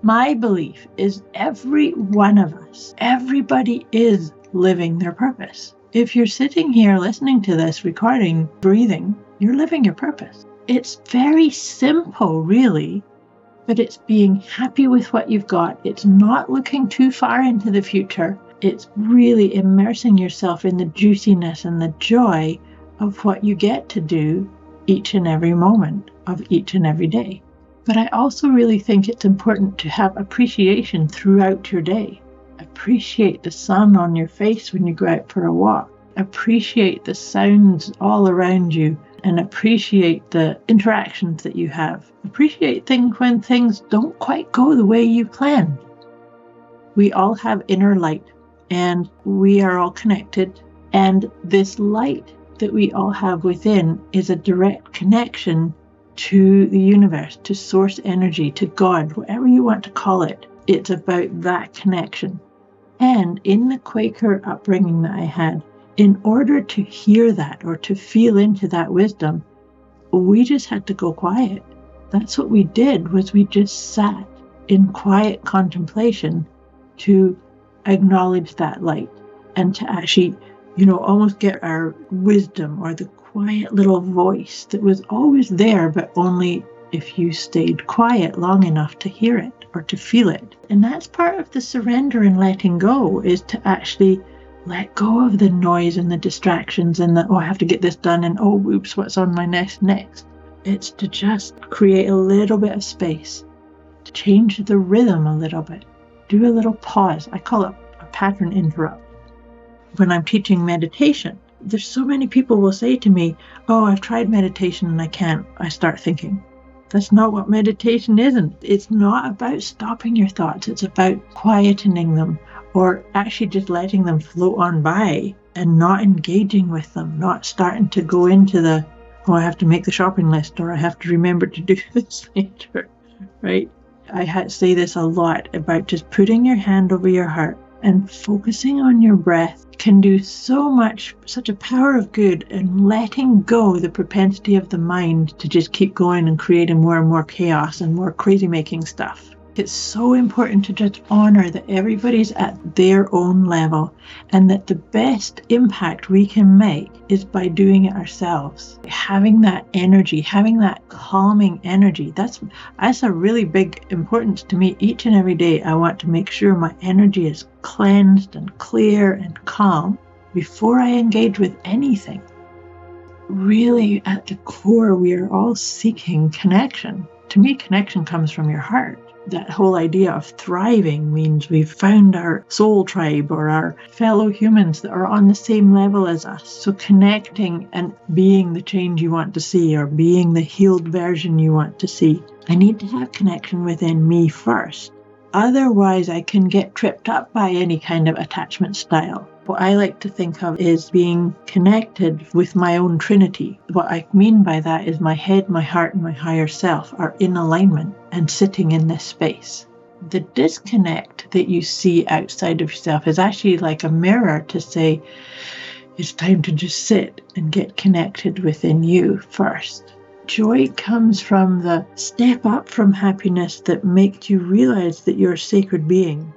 My belief is every one of us, everybody is living their purpose. If you're sitting here listening to this recording, breathing, you're living your purpose. It's very simple, really, but it's being happy with what you've got. It's not looking too far into the future. It's really immersing yourself in the juiciness and the joy of what you get to do each and every moment of each and every day. But I also really think it's important to have appreciation throughout your day. Appreciate the sun on your face when you go out for a walk. Appreciate the sounds all around you and appreciate the interactions that you have. Appreciate things when things don't quite go the way you planned. We all have inner light and we are all connected. And this light that we all have within is a direct connection to the universe, to source energy, to God, whatever you want to call it. It's about that connection. And in the Quaker upbringing that I had, in order to hear that or to feel into that wisdom, we just had to go quiet. That's what we did, was we just sat in quiet contemplation to acknowledge that light and to actually, almost get our wisdom or the quiet little voice that was always there, but only if you stayed quiet long enough to hear it or to feel it. And that's part of the surrender and letting go, is to actually let go of the noise and the distractions and the, I have to get this done, and oops, what's on my next? It's to just create a little bit of space, to change the rhythm a little bit, do a little pause. I call it a pattern interrupt. When I'm teaching meditation, there's so many people will say to me, I've tried meditation and I can't. I start thinking. That's not what meditation isn't. It's not about stopping your thoughts. It's about quietening them, or actually just letting them float on by and not engaging with them, not starting to go into the, I have to make the shopping list, or I have to remember to do this later, right? I say this a lot about just putting your hand over your heart and focusing on your breath can do so much, such a power of good, and letting go the propensity of the mind to just keep going and creating more and more chaos and more crazy making stuff. It's so important to just honor that everybody's at their own level, and that the best impact we can make is by doing it ourselves. Having that energy, having that calming energy, that's a really big importance to me. Each and every day I want to make sure my energy is cleansed and clear and calm before I engage with anything. Really, at the core, we are all seeking connection. To me, connection comes from your heart. That whole idea of thriving means we've found our soul tribe or our fellow humans that are on the same level as us. So connecting and being the change you want to see, or being the healed version you want to see. I need to have connection within me first. Otherwise, I can get tripped up by any kind of attachment style. What I like to think of is being connected with my own Trinity. What I mean by that is my head, my heart, and my higher self are in alignment and sitting in this space. The disconnect that you see outside of yourself is actually like a mirror to say, it's time to just sit and get connected within you first. Joy comes from the step up from happiness that makes you realize that you're a sacred being.